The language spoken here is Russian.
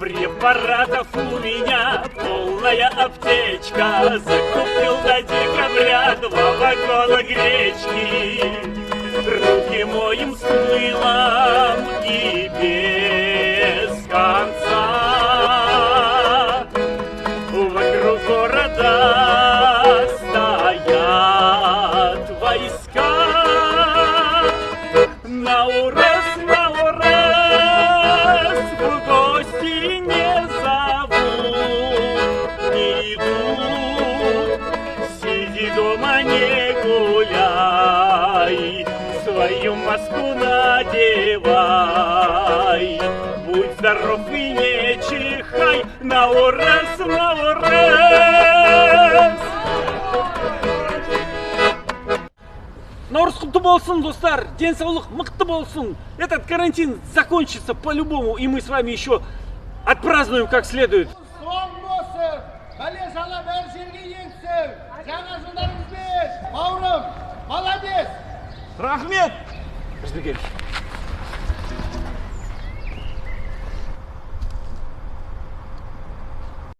Препаратов у меня полная аптечка. Закупил до декабря 2 вагона гречки. Руки моем с мылом и без конца. Вокруг города стоят войска. На ураз, в гости не зовут, не идут. Сиди дома, не гуляй, свою маску надевай. Будь здоров и не чихай, на ураз, на ураз. Наурыз құтты болсын, достар, денсаулық мықты болсын. Этот карантин закончится по-любому, и мы с вами еще отпразднуем как следует. Соң болсын, бәле-жала бәрі жерге еңсін. Жаңа жылдарыңызбен, бауырым, молодец! Рахмет! Рахмет.